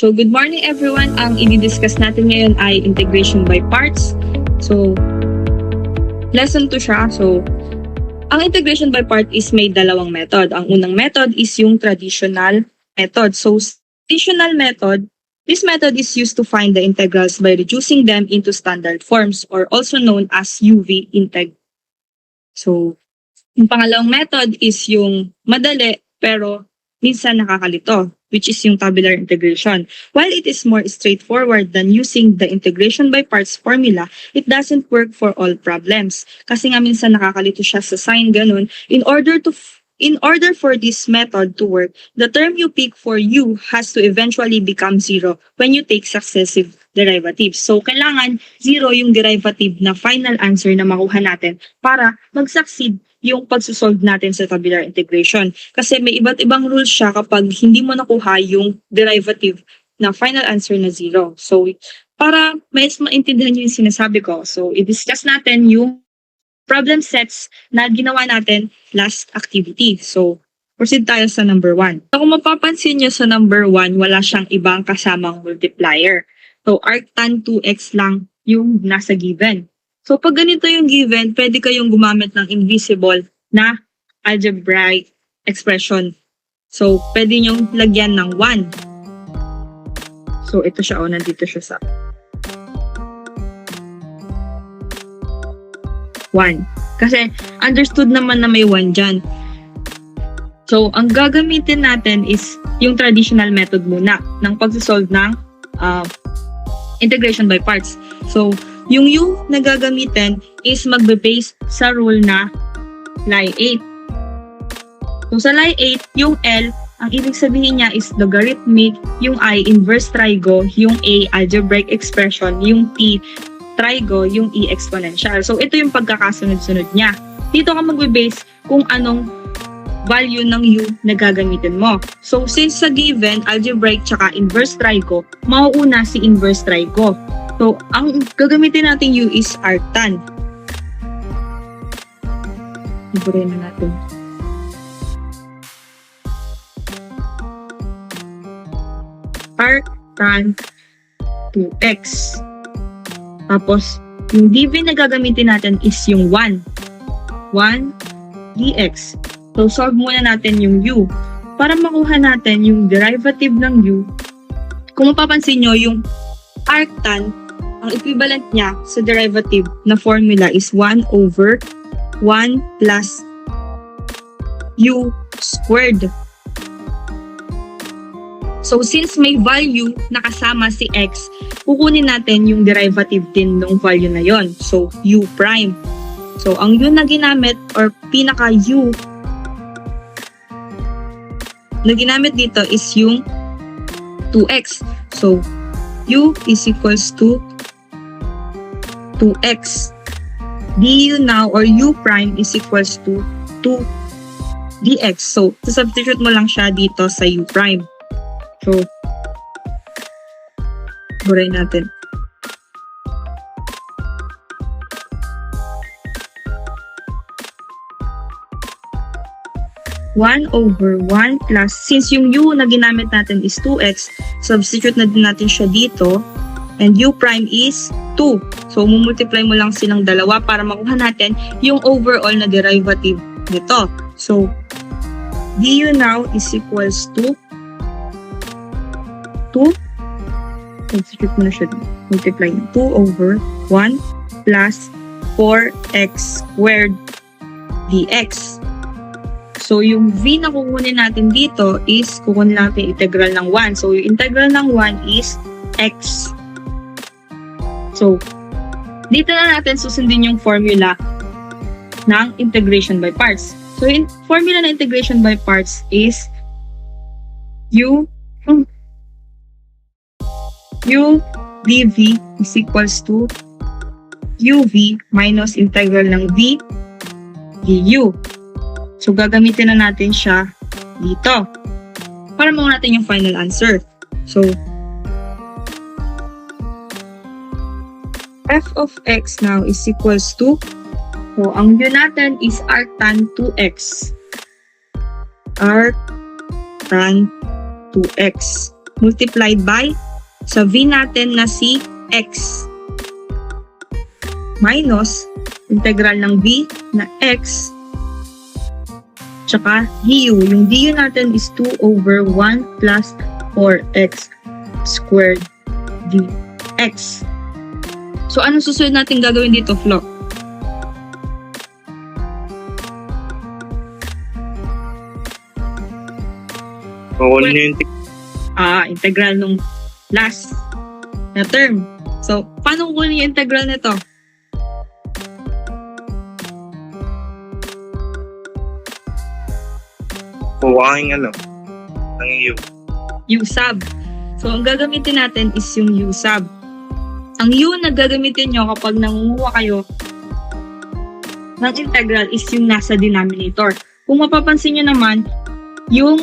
So, good morning everyone. Ang i-discuss natin ngayon ay integration by parts. So, lesson 2 siya. So, ang integration by part is may dalawang method. Ang unang method is yung traditional method. So, traditional method, this method is used to find the integrals by reducing them into standard forms or also known as UV integ. So, yung pangalawang method is yung madali pero minsan nakakalito, which is yung tabular integration. While it is more straightforward than using the integration by parts formula, it doesn't work for all problems. Kasi nga minsan nakakalito siya sa sign ganun. In order for this method to work, the term you pick for u has to eventually become 0 when you take successive derivatives. So, kailangan 0 yung derivative na final answer na makuha natin para mag-succeed yung pagsusolve natin sa tabular integration. Kasi may iba't ibang rules siya kapag hindi mo nakuha yung derivative na final answer na 0. So, para mas maintindihan nyo yung sinasabi ko, so i-discuss natin yung problem sets na ginawa natin last activity. So, proceed tayo sa number 1. So, kung mapapansin nyo sa number 1, wala siyang ibang kasamang multiplier. So, arctan 2x lang yung nasa given. So, pag ganito yung given, pwede kayong gumamit ng invisible na algebraic expression. So, pwede nyong lagyan ng 1. So, ito siya, nandito siya sa 1. Kasi, understood naman na may 1 dyan. So, ang gagamitin natin is yung traditional method muna ng pagsasolve ng integration by parts. So, yung u na gagamitin is magbe-base sa rule na lie 8. So, sa lie 8, yung L, ang ibig sabihin niya is logarithmic, yung I, inverse trigo, yung A, algebraic expression, yung T, trigo, yung E, exponential. So, ito yung pagkakasunod-sunod niya. Dito ka magbe-base kung anong value ng u na gagamitin mo. So, since sa given, algebraic tsaka inverse trigo, mauuna si inverse trigo. So, ang gagamitin natin u is arctan. Iburin na natin. Arctan 2x. Tapos, yung dv na gagamitin natin is yung 1. 1 dx. So, solve muna natin yung u. Para makuha natin yung derivative ng u, kung mapapansin nyo, yung arctan, ang equivalent niya sa derivative na formula is 1 over 1 plus u squared. So, since may value na kasama si x, kukunin natin yung derivative din ng value na yon. So, u prime. So, ang u na ginamit or pinaka-u na ginamit dito is yung 2x. So, u is equals to 2x. du now or u prime is equals to 2 dx. So, substitute mo lang siya dito sa u prime. So, buray natin. One over 1 plus, since yung u na ginamit natin is 2x, substitute na din natin siya dito. And u prime is 2. So, mumultiply mo lang silang dalawa para makuha natin yung overall na derivative nito. So, du now is equals to 2. Substitute mo na siya. Multiply 2 over 1 plus 4x squared dx. So, yung v na kukunin natin dito is kukunin natin integral ng 1. So, yung integral ng 1 is x. So, dito na natin susundin yung formula ng integration by parts. So, yung formula ng integration by parts is u dv is equals to uv minus integral ng v du. So, gagamitin na natin siya dito para makuha natin yung final answer. So, f of x now is equals to, so ang u natin is arctan 2x. Arctan 2x. multiplied by sa v natin na si x minus integral ng v na x tsaka du. Yung du natin is 2 over 1 plus 4x squared dx. So, anong susunod natin gagawin dito, Flo? Kukunin yung Integral nung last na term. So, paano kukunin yung integral nito? kukuhain ng u. U sub. So, ang gagamitin natin is yung U sub. Ang U na gagamitin nyo kapag nangunguha kayo ng integral is yung nasa denominator. Kung mapapansin nyo naman, yung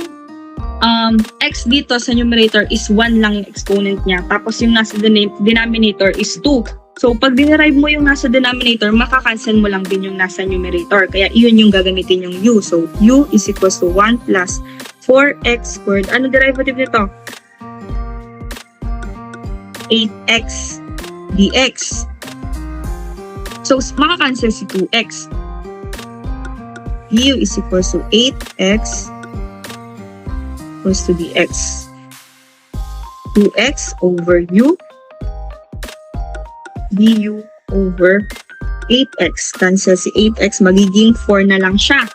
x dito sa numerator is 1 lang yung exponent niya. Tapos yung nasa denominator is 2. So, pag dinerive mo yung nasa denominator, makakancel mo lang din yung nasa numerator. Kaya, iyon yung gagamitin yung U. So, U is equals to 1 plus 4x squared. Ano derivative nito? 8x dx. So, makakancel si 2x. U is equals to 8x equals to dx. 2x over u du over 8x. Cancel si 8x, magiging 4 na lang siya.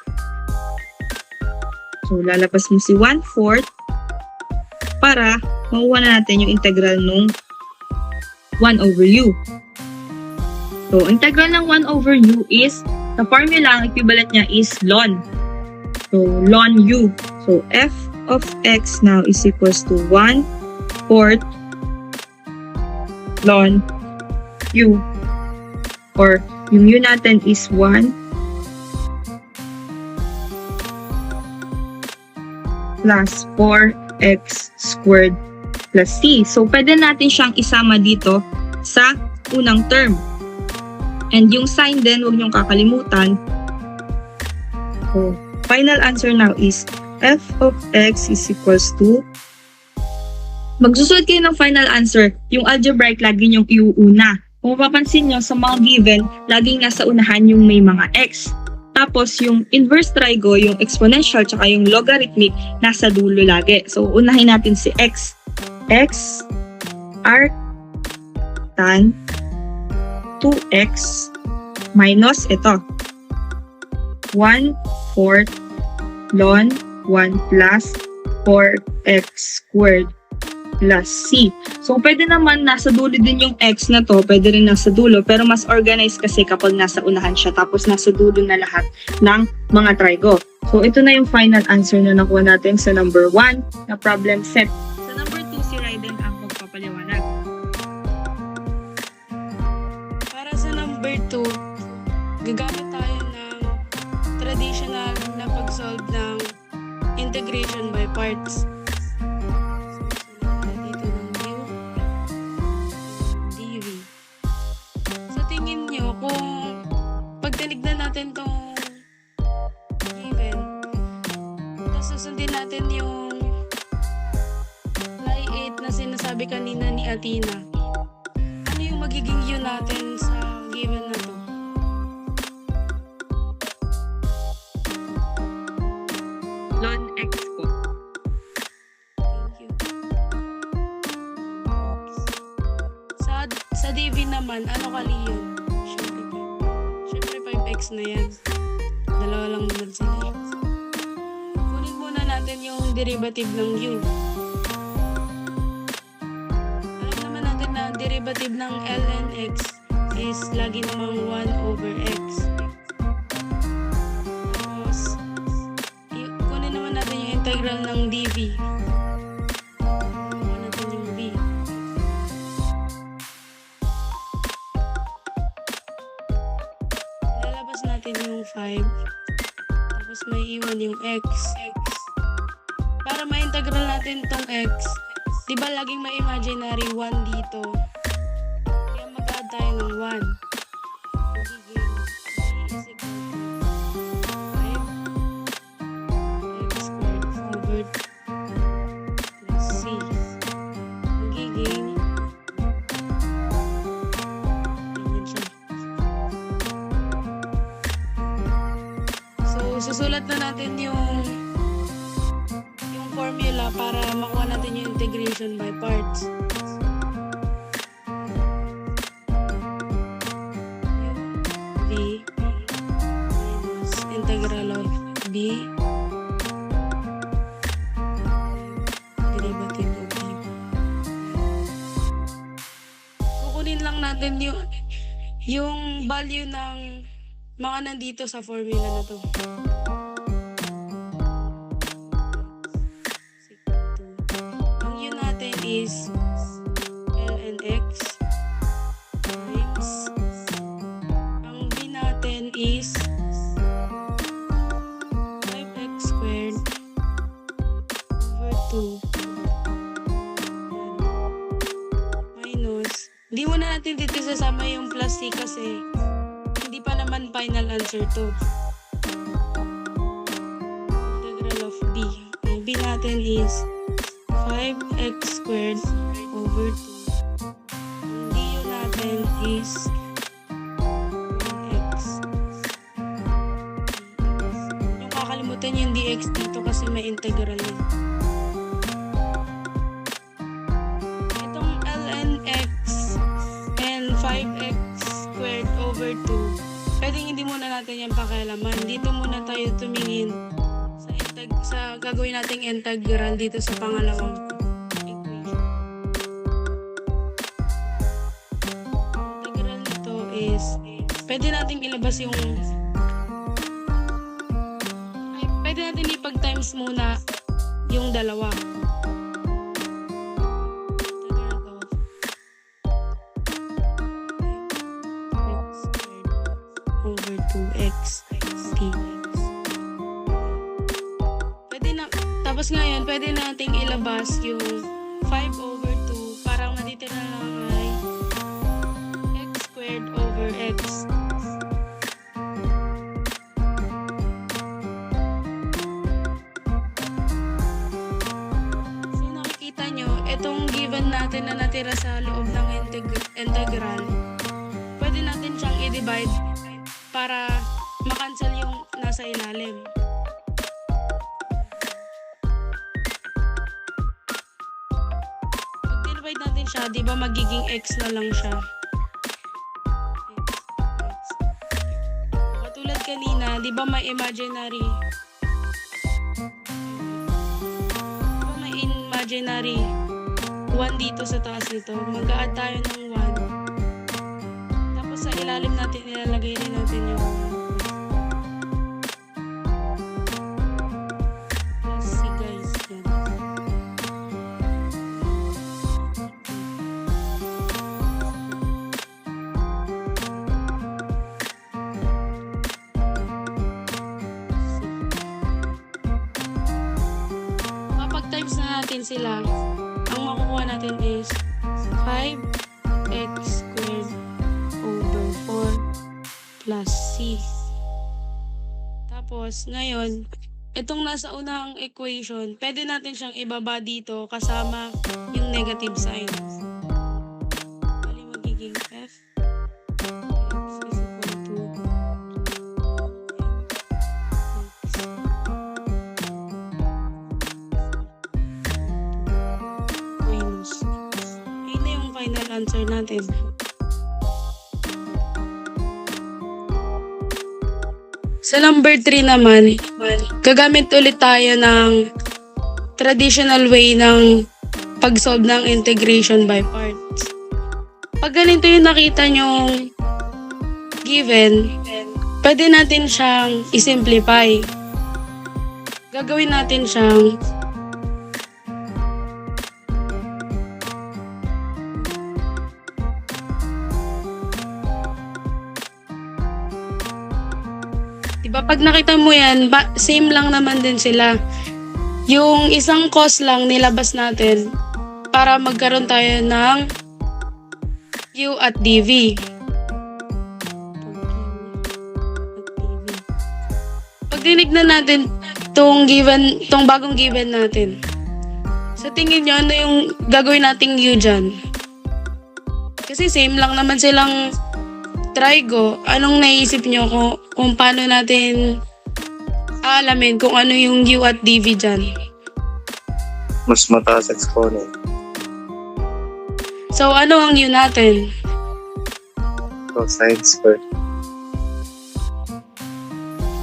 So, lalabas mo si 1/4 para makuha na natin yung integral nung 1 over u. So, integral ng 1 over u is, the formula, ang equivalent niya is ln. So, ln u. So, f of x now is equals to 1/4 ln u. Or, yung u natin is 1 plus 4x squared plus c. So, pwede natin siyang isama dito sa unang term. And yung sign din, huwag niyong kakalimutan. So, final answer now is f of x is equals to, magsusunod kayo ng final answer, yung algebraic lagi niyong iuuna. Kung mapapansin nyo, sa mga given, laging nasa unahan yung may mga x. Tapos, yung inverse trigo, yung exponential, tsaka yung logarithmic, nasa dulo lagi. So, unahin natin si x. X arc tan 2x minus ito 1/4 ln 1 plus 4x squared plus c. So, pwede naman nasa dulo din yung x na to, pwede rin nasa dulo, pero mas organized kasi kapag nasa unahan siya, tapos nasa dulo na lahat ng mga trigo. So, ito na yung final answer na nakuha natin sa number 1 na problem set. Sa number 2, si Raiden ang magpapaliwanag. Para sa number 2, gagamit tayo ng traditional na pag-solve ng integration by parts. Dito ng u, dv. Sa tingin nyo, kung pag tinignan natin tong given, tapos susundin natin yung lie 8 na sinasabi kanina ni Athena, ano yung magiging u natin sa given na to? Ln x po. Thank you. Sa dv naman, ano kali yun? Siyempre 5x na yan. Dalawa lang naman sila. Kunin muna natin yung derivative ng u. Alam naman natin na ang derivative ng ln x is lagi namang 1 over x. Tapos, kunin naman natin yung integral ng dv. Kunin natin yung b. Lalabas natin yung 5. Tapos may iwan yung x. Para ma-integral natin tong x, di ba laging may imaginary 1 dito? Kaya mag-add tayo ng 1. Magiging b is equal to 5 x squared over plus c. susulat na natin yung formula para makuha natin yung integration by parts. V minus integral of B derivative of B. Kukunin lang natin yung value ng mga nandito sa formula na to. Ang u natin is ln x times ang b natin is 5x squared over 2 minus, hindi mo na natin dito sasama yung plus c kasi hindi pa naman final answer to. Integral of b. Ang b natin is 5x squared over 2. Ang du natin is 1x. Yung kakalimutan yung dx dito kasi may integral yun. Itong ln x and 5x squared over 2, pwedeng hindi muna natin yan pakialaman. Dito muna tayo tumingin sa gagawin nating integral dito sa pangalawang equation. Integral nito is pwede nating ilabas pwede natin ipag-times muna yung dalawa. Over 2x dx. Pwede na, tapos ngayon, pwede nating ilabas yung 5 over 2, parang natitira lang ay x squared over x. So nakikita nyo, itong given natin na natira sa loob ng integral, pwede natin siyang i-divide para makancel yung nasa ilalim. Pag divide natin siya, di ba magiging x na lang siya? X. Katulad kanina, di ba may imaginary? Di ba may imaginary 1 dito sa taas nito? Mag-a-add tayo ng 1. Tapos sa ilalim natin, ilalagay rin natin yung plus C guys. Yan. Kapag times na natin sila, ang makukuha natin is 5x squared over 4 plus c. Tapos, ngayon, itong nasa unang equation, pwede natin siyang ibaba dito kasama yung negative sign. Bali, magiging f x is equal to minus. Yun na yung final answer natin. Sa number 3 naman, gagamit ulit tayo ng traditional way ng pag-solve ng integration by parts. Pag ganito yung nakita nyong given, pwede natin siyang i-simplify. Gagawin natin siyang diba, pag nakita mo yan, same lang naman din sila. Yung isang cos lang nilabas natin para magkaroon tayo ng u at dv. Pag tinignan natin tong bagong given natin, sa tingin nyo, ano yung gagawin nating u dyan? Kasi same lang naman silang trigo. Anong naisip nyo kung paano natin aalamin kung ano yung u at dv dyan. Mas mataas exponent. So, ano ang u natin? Cosine squared.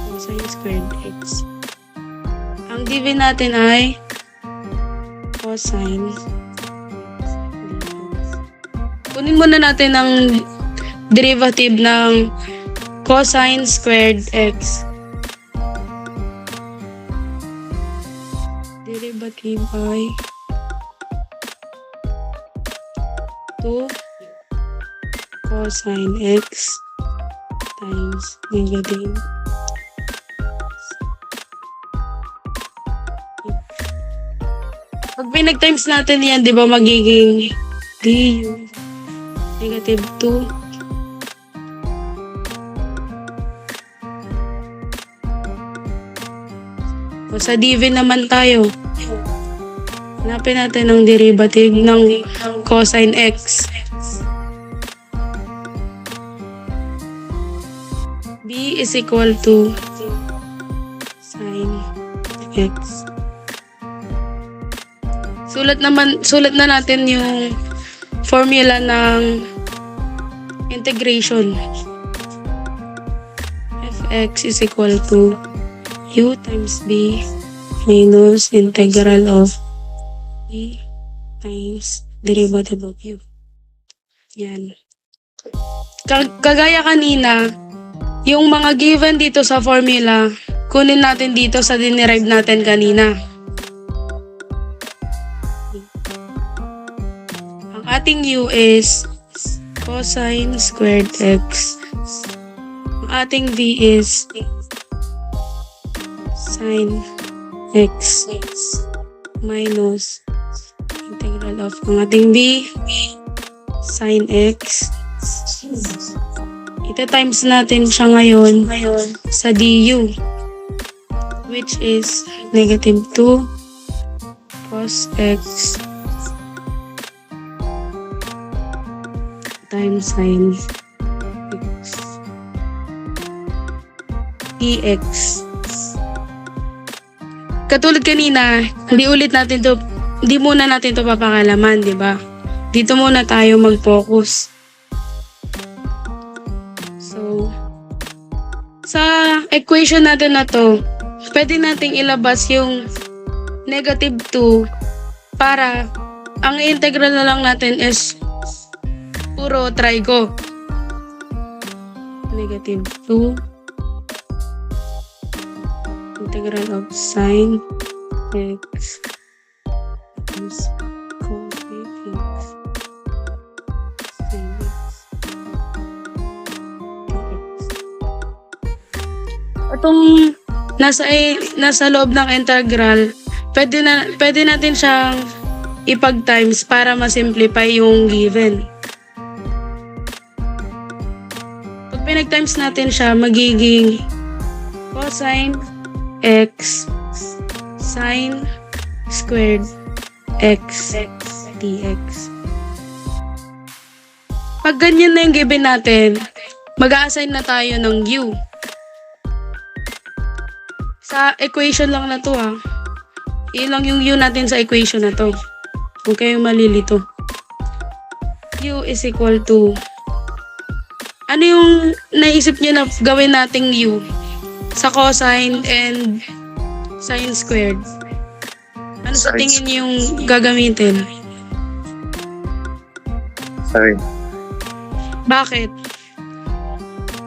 Cosine squared x. Ang dv natin ay cosine. Kunin muna natin ang derivative ng cosine squared x. Derivative ay 2 cosine x times negative. Pag pinag-times natin yan, di ba magiging du negative 2 o sa dv naman tayo. Hanapin natin ang derivative ng cosine x. B is equal to sine x. Sulat na natin yung formula ng integration. Fx is equal to u times b minus integral of b times derivative of u. Yan. Kagaya kanina, yung mga given dito sa formula, kunin natin dito sa dinerive natin kanina. Ang ating u is cosine squared x. Ang ating v is sine x minus integral of ang ating b sine x. Ita-times natin siya ngayon sa du, which is negative 2 cos x times sine x dx. Katulad kanina, hindi muna natin to papakalaman, di ba? Dito muna tayo mag-focus. So, sa equation natin na to, pwede nating ilabas yung negative 2 para ang integral na lang natin is puro trigo. Negative 2 integral of sine x times cos x sin x dx. Itong nasa loob ng integral, pwede natin siyang ipag-times para ma-simplify yung given. Pag pinag-times natin siya, magiging cosine x sine squared x dx. Pag ganyan na yung given natin, mag-a-assign na tayo ng u. Sa equation lang na to ha. Yun lang yung u natin sa equation na to. Huwag kayong malilito. U is equal to, ano yung naisip nyo na gawin nating u sa cosine and sine squared? Ano sa tingin nyo yung gagamitin? Sine. Bakit?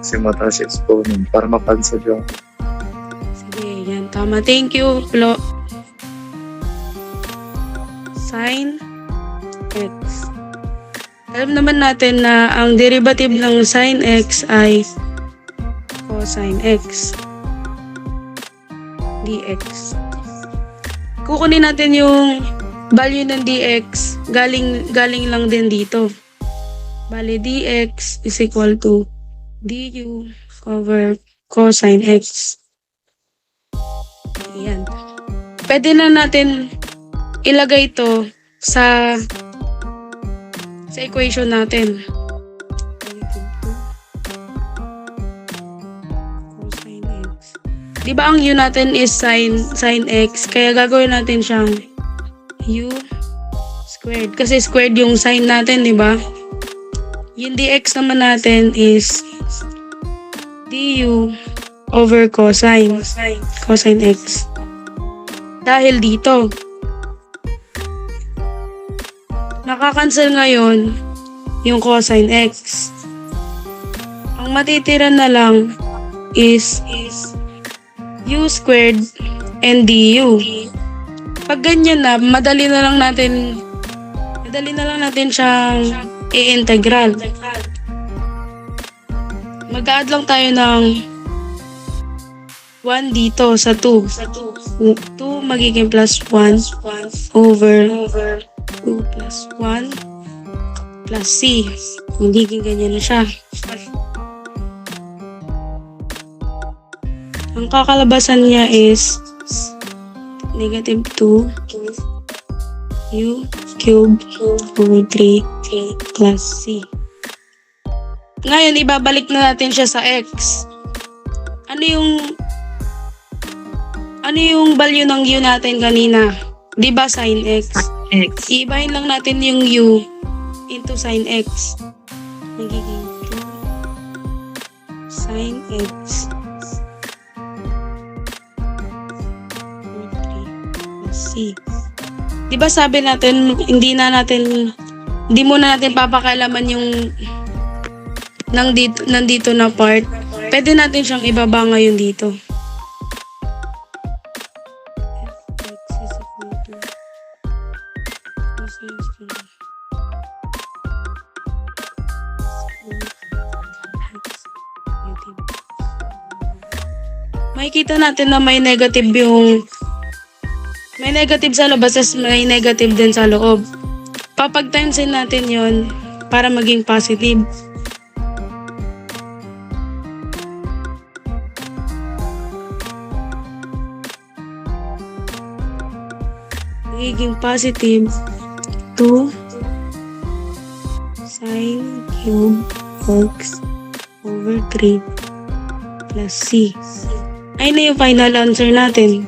Kasi mataas exponent para mapansin yung Sige, yan. Tama. Thank you, Flo. Sine x. Alam naman natin na ang derivative ng sine x ay cosine x dx. Kukunin natin yung value ng dx, galing lang din dito. Bale, dx is equal to du over cosine x. Ayan. Pwede na natin ilagay ito sa equation natin. Cosine x Di ba ang u natin is sin x, kaya gagawin natin siyang u squared. Kasi squared yung sin natin, di ba? Yung dx naman natin is du over cosine x. Dahil dito, nakakancel ngayon yung cosine x. Ang matitira na lang is u squared and du. Pag ganyan na, madali na lang natin siyang i-integral. Mag-add lang tayo ng 1 dito sa 2. 2 magiging plus 1 over 2 plus 1 plus c. Magiging ganyan na siya. Ang kakalabasan niya is negative 2 u cubed over 3 plus c. Ngayon, ibabalik na natin siya sa x. Ano yung value ng u natin kanina? Di ba sin x? X. Iibahin lang natin yung u into sin x. Magiging 2 sin x over 3 plus c. Di ba sabi natin, hindi muna natin papakailaman yung nandito na part. Pwede natin siyang ibaba ngayon dito. Fx is equal to makikita natin na may negative sa labas as may negative din sa loob. Papag-timesin natin yon para maging positive. Magiging positive 2 sin cube x over 3 plus c. Ay na yung final answer natin.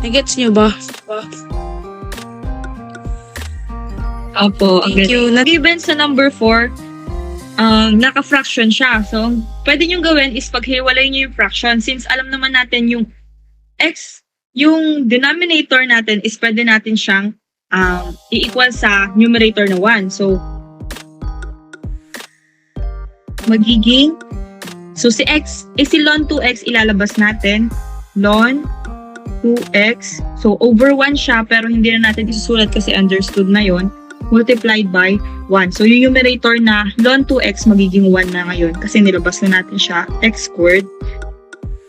Nagets nyo ba? Opo. Thank you. Given sa number 4, naka-fraction siya. So, pwede nyo gawin is paghiwalay nyo yung fraction. Since alam naman natin yung x, yung denominator natin is pwede natin siyang i-equal sa numerator na 1. So, magiging, si x, si ln 2x ilalabas natin. Ln 2x. So, over 1 siya, pero hindi na natin isusulat kasi understood na yon, multiplied by 1. So, yung numerator na ln 2x magiging 1 na ngayon kasi nilabas na natin siya, x squared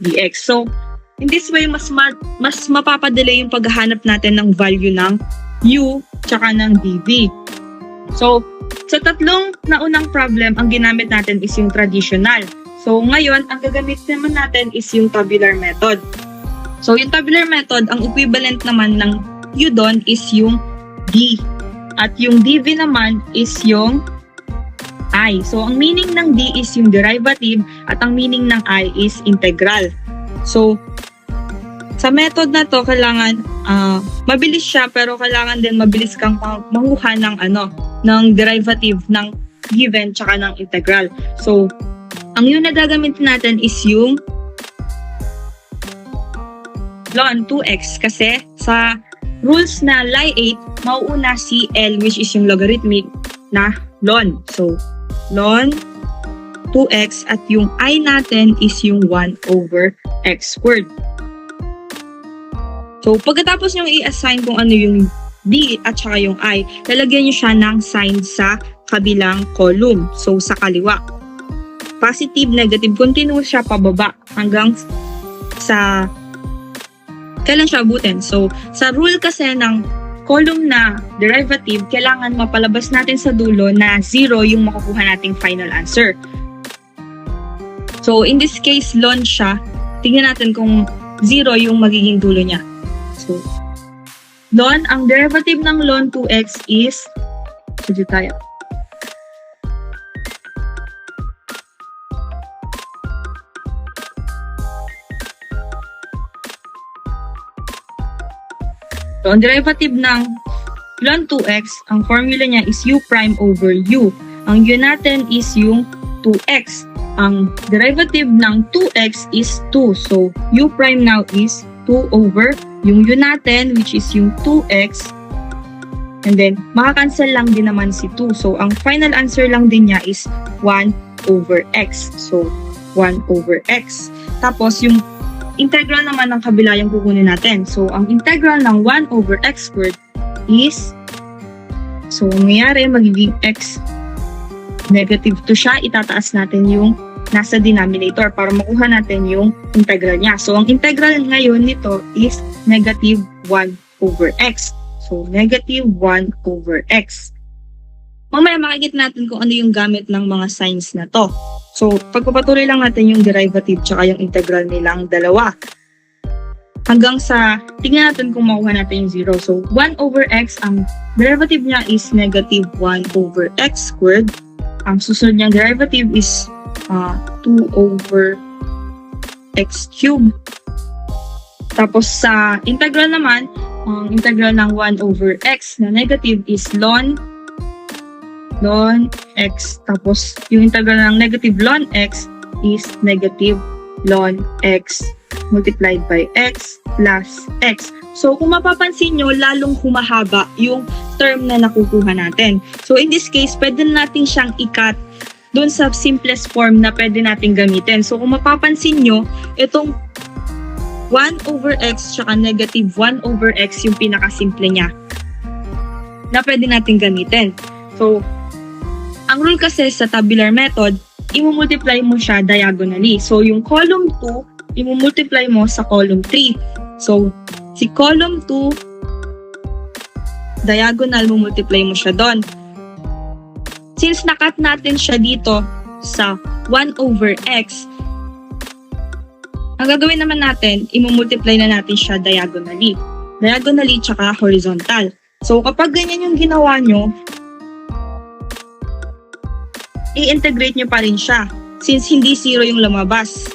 dx. So, in this way, mas mapapadali yung paghahanap natin ng value ng u tsaka ng dv. So, sa tatlong naunang problem, ang ginamit natin is yung traditional. So, ngayon, ang gagamit naman natin is yung tabular method. So, yung tabular method, ang equivalent naman ng u doon is yung d. At yung dv naman is yung I. So, ang meaning ng D is yung derivative at ang meaning ng I is integral. So, sa method na to, kailangan mabilis siya pero kailangan din mabilis kang manguha ng derivative ng given tsaka ng integral. So, ang yun na gagamitin natin is yung ln 2x kasi sa rules na lie 8, mauuna si L which is yung logarithmic na ln. So, ln 2x at yung I natin is yung 1 over x squared. So, pagkatapos nyo i-assign kung ano yung D at saka yung I, lalagyan nyo siya ng sign sa kabilang column. So, sa kaliwa. Positive, negative, continuous siya pababa hanggang sa kailan siya abutin. So, sa rule kasi ng column na derivative, kailangan mapalabas natin sa dulo na 0 yung makukuha nating final answer. So, in this case, ln siya. Tingnan natin kung 0 yung magiging dulo niya. So, ln, ang derivative ng ln 2x is, sige tayo. So, ang derivative ng ln 2x, ang formula niya is u prime over u. Ang u natin is yung 2x. Ang derivative ng 2x is 2. So, u prime now is 2 over yung u natin, which is yung 2x. And then, makakancel lang din naman si 2. So, ang final answer lang din niya is 1 over x. So, 1 over x. Tapos, yung integral naman ng kabila yung kukunin natin. So, ang integral ng 1 over x squared is, so, mangyayari, magiging x negative 2 siya. Itataas natin yung nasa denominator para makuha natin yung integral niya. So, ang integral ngayon nito is negative 1 over x. So, negative 1 over x. Mamaya makikita natin kung ano yung gamit ng mga signs na to. So, pagpapatuloy lang natin yung derivative tsaka yung integral nilang dalawa. Hanggang sa, tingnan natin kung makuha natin yung 0. So, 1 over x, ang derivative niya is negative 1 over x squared. Ang susunod niyang derivative is 2 over x cubed. Tapos sa integral naman, ang integral ng 1 over x na negative is ln x. Tapos yung integral ng negative ln x is negative ln x multiplied by x plus x. So kung mapapansin nyo, lalong humahaba yung term na nakukuha natin. So in this case, pwede natin siyang i-cut doon sa simplest form na pwede natin gamitin. So kung mapapansin nyo, itong 1 over x tsaka negative 1 over x yung pinakasimple niya na pwede natin gamitin. So, ang rule kasi sa tabular method, i-multiply mo siya diagonally. So, yung column 2, i-multiply mo sa column 3. So, si column 2, diagonal mo multiply mo siya doon. Since nakat natin siya dito sa 1 over x, ang gagawin naman natin, i-multiply na natin siya diagonally. Diagonally tsaka horizontal. So, kapag ganyan yung ginawa nyo, i-integrate nyo pa rin siya since hindi 0 yung lumabas.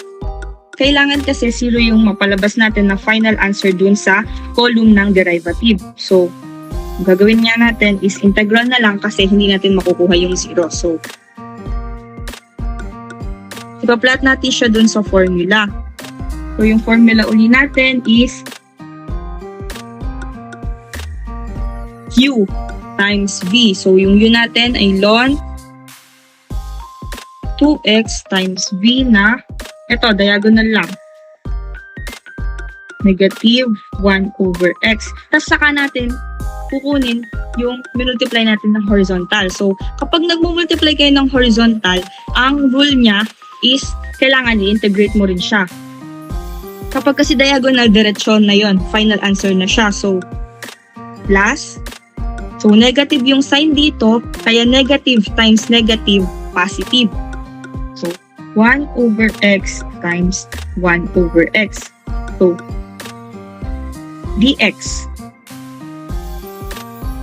Kailangan kasi 0 yung mapalabas natin na final answer dun sa column ng derivative. So, ang gagawin nga natin is integral na lang kasi hindi natin makukuha yung 0. So, ipa-plot natin siya dun sa formula. So, yung formula uli natin is Q times V. So, yung U natin ay ln 2x times V na, ito, diagonal lang. Negative 1 over x. Tapos saka natin kukunin yung minultiply natin ng horizontal. So, kapag nagmumultiply kayo ng horizontal, ang rule niya is kailangan i-integrate mo rin siya. Kapag kasi diagonal, diretsyon na yon, final answer na siya. So, plus, so negative yung sign dito, kaya negative times negative, positive. So, 1 over x times 1 over x. So, dx.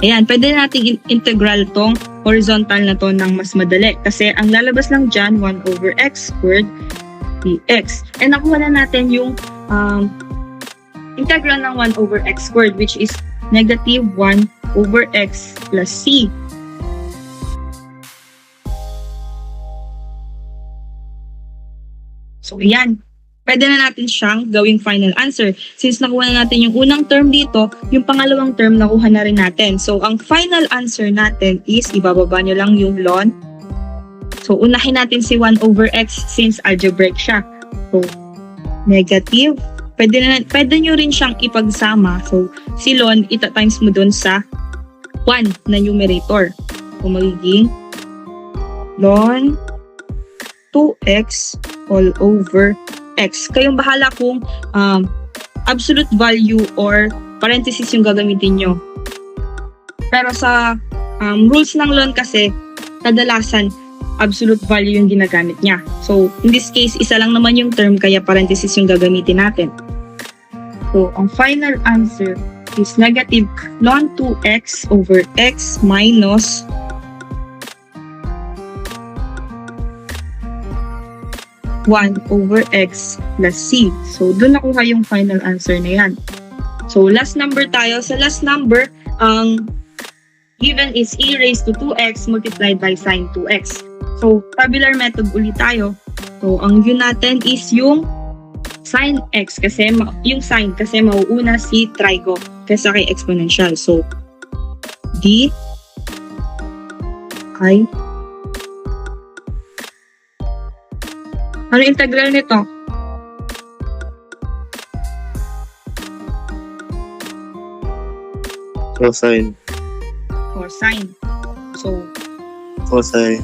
Ayan, pwede natin integral tong horizontal na to ng mas madali. Kasi ang lalabas lang dyan, 1 over x squared dx. And nakuha na natin yung integral ng 1 over x squared, which is negative 1 over x plus c. So, ayan. Pwede na natin siyang gawing final answer. Since nakuha na natin yung unang term dito, yung pangalawang term nakuha na rin natin. So, ang final answer natin is, ibababa nyo lang yung ln. So, unahin natin si 1 over x since algebraic siya. So, negative. Pwede nyo rin siyang ipagsama. So, si ln, ita-times mo dun sa 1 na numerator. So, magiging ln 2x all over x. Kayong bahala kung absolute value or parenthesis yung gagamitin nyo. Pero sa rules ng ln kasi, kadalasan, absolute value yung ginagamit niya. So, in this case, isa lang naman yung term, kaya parenthesis yung gagamitin natin. So, ang final answer is negative ln 2x over x minus 1 over x plus c. So, doon nakuha yung final answer na yan. So, last number tayo. Sa last number, ang given is e raised to 2x multiplied by sine 2x. So, tabular method ulit tayo. So, ang yun natin is yung sine x kasi yung sine kasi mauuna si trigo kaysa kay exponential. So, d i ano integral nito? Cosine. Cosine. So, Cosine.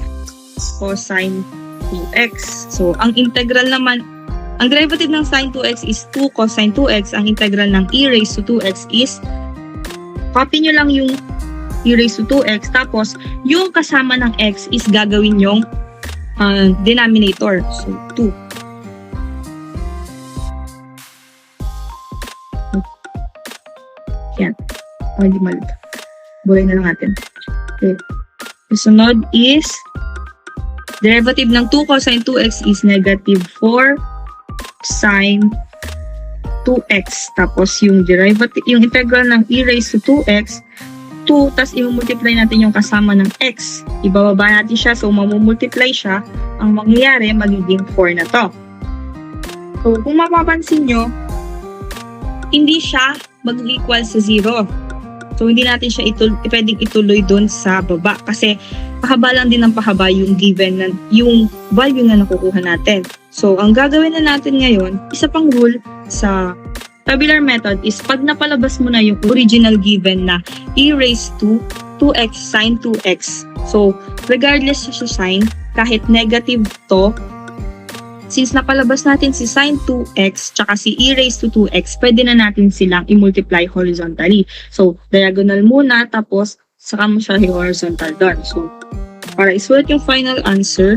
cosine 2x. So, ang integral naman, ang derivative ng sine 2x is 2 cosine 2x. Ang integral ng e raised to 2x is, copy nyo lang yung e raised to 2x. Tapos, yung kasama ng x is gagawin yung denominator. So, 2. Yan. Hindi mali. Buhay na lang natin. Okay. Susunod is, derivative ng 2 cosine 2x is negative 4 sine 2x. Tapos yung derivative, yung integral ng e raised to 2x, 2, tas i-multiply natin yung kasama ng x. Ibababa natin siya, so mamumultiply siya. Ang mangyayari, magiging 4 na to. So, kung mapapansin nyo, hindi siya mag-equal sa 0. So, hindi natin siya pwedeng ituloy dun sa baba kasi pahaba lang din ng pahaba yung given na, yung value na nakukuha natin. So, ang gagawin na natin ngayon, isa pang rule sa tabular method is pag napalabas mo na yung original given na e raised to 2x sine 2x. So, regardless sa sign, kahit negative to, since napalabas natin si sine 2x tsaka si e raised to 2x, pwede na natin silang i-multiply horizontally. So, diagonal muna, tapos saka mo siya horizontal doon. So, para isulat yung final answer,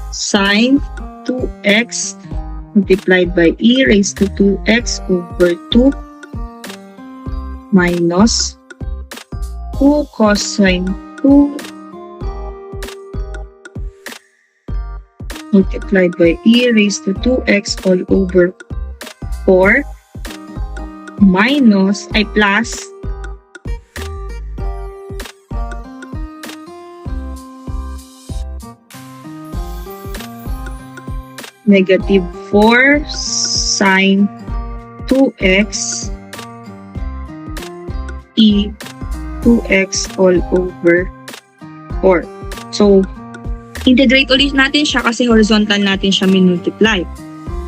sine 2x multiplied by e raised to 2x over 2 minus 2 cosine 2 multiplied by e raised to 2x all over 4 minus ay plus negative 4 sine 2x e 2x all over 4. So, integrate ulit natin siya kasi horizontal natin siya minultiply.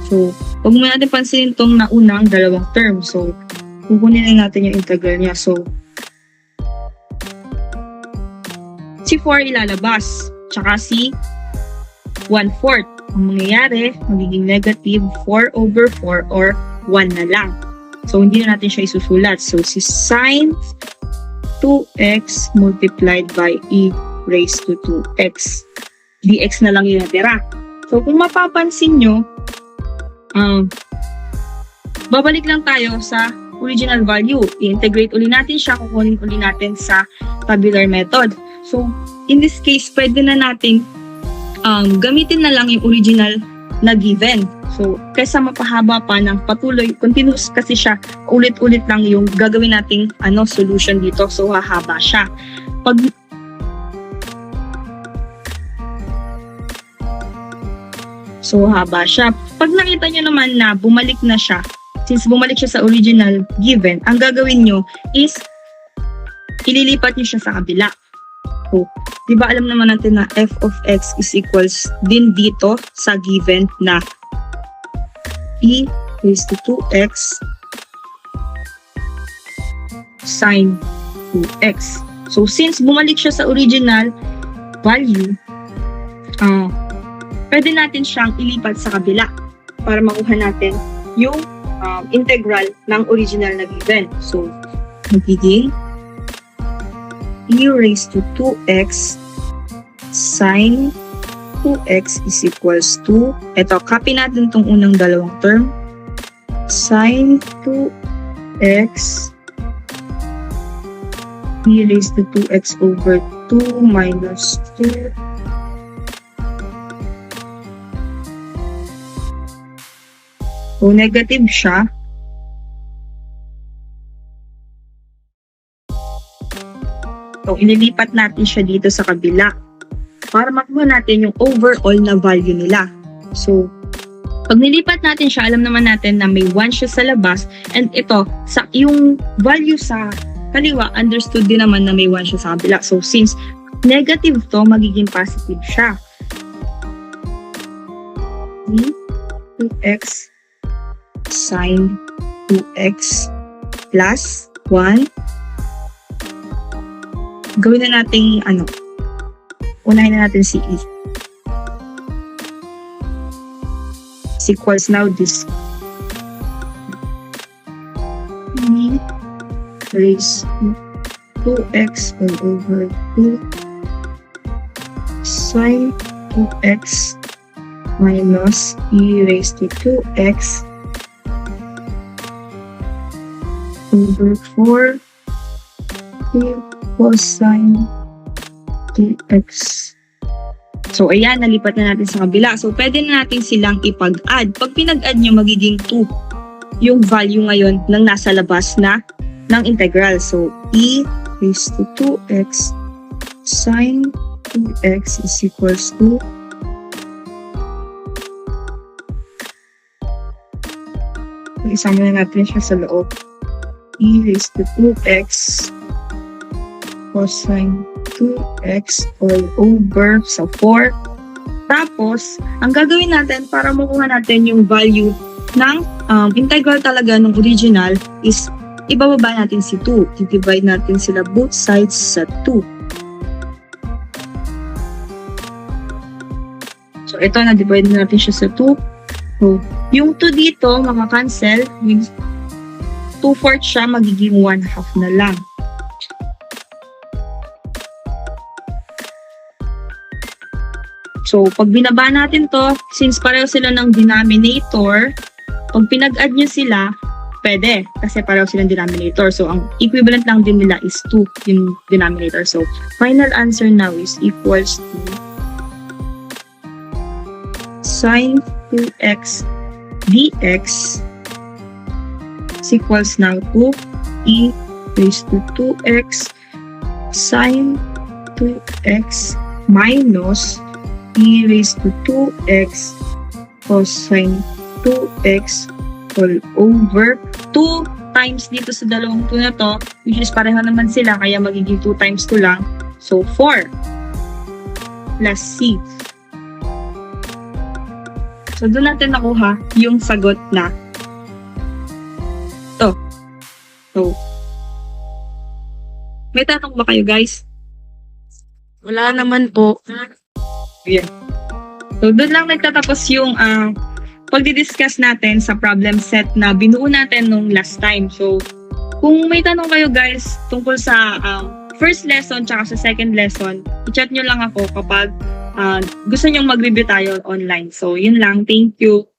So, huwag mo natin pansinin itong naunang dalawang term. So, kukunin na natin yung integral niya. So, si 4 ilalabas, tsaka si 1/4. Ang mangyayari, magiging negative 4 over 4 or 1 na lang. So, hindi na natin siya isusulat. So, si sine 2x multiplied by e raised to 2x. dx na lang yung natira. So, kung mapapansin nyo, babalik lang tayo sa original value. I-integrate uli natin siya, kukunin uli natin sa tabular method. So, in this case, pwede na natin gamitin na lang yung original na given. So, kaysa mapahaba pa ng patuloy, continuous kasi siya, ulit-ulit lang yung gagawin nating solution dito. So, hahaba siya. Haba siya. Pag nakita nyo naman na bumalik na siya, since bumalik siya sa original given, ang gagawin nyo is ililipat nyo siya sa kabila. So, di ba alam naman natin na f of x is equals din dito sa given na e raised to 2x sine 2x. So, since bumalik siya sa original value, pwede natin siyang ilipat sa kabila para makuha natin yung integral ng original na given. So, magiging e raised to 2x sine 2x is equals to, eto, copy natin itong unang dalawang term, sine 2x e raised to 2x over 2 minus 2 So, negative siya. So, inilipat natin siya dito sa kabila para makuha natin yung overall na value nila. So, pag nilipat natin siya, alam naman natin na may 1 siya sa labas, and ito, yung value sa kaliwa, understood din naman na may 1 siya sa kabila. So, since negative to, magiging positive siya. 2x sine 2x plus 1. Gawin na natin unahin na natin si e. Is equals now this e raised to 2x all over 2 sine 2x minus e raised to 2x over 4 cosine 2x. So, ayan, nalipat na natin sa kabila. So, pwede na natin silang ipag-add. Pag pinag-add nyo, magiging 2 yung value ngayon ng nasa labas na ng integral. So, e raised to 2x sine 2x is equals to isama na natin siya sa loob. E raised to 2x cosine 2x all over sa 4. Tapos, ang gagawin natin para makuha natin yung value ng integral talaga ng original is ibababa natin si 2. I-divide natin sila both sides sa 2. So, ito, na-divide natin siya sa 2. So, yung 2 dito, makakancel. Yung 2/4 siya, magiging 1/2 na lang. So, pag binaba natin to, since pareho sila ng denominator, pag pinag-add nyo sila, pwede. Kasi pareho silang denominator. So, ang equivalent lang din nila is 2, yung denominator. So, final answer now is equals to sine 2x dx is equals now to e raised to 2x sine 2x minus e raised to 2x cosine 2x all over 2 times dito sa dalawang 2 na to, which is pareho naman sila, kaya magiging 2 times 2 lang. So, 4 plus c. So, doon natin nakuha yung sagot na to. So, may tatanong ba kayo, guys? Wala naman po. Yeah. So, doon lang nagtatapos yung pagdi-discuss natin sa problem set na binuo natin nung last time. So, kung may tanong kayo, guys, tungkol sa first lesson tsaka sa second lesson, i-chat nyo lang ako kapag gusto nyong mag-review tayo online. So, yun lang. Thank you.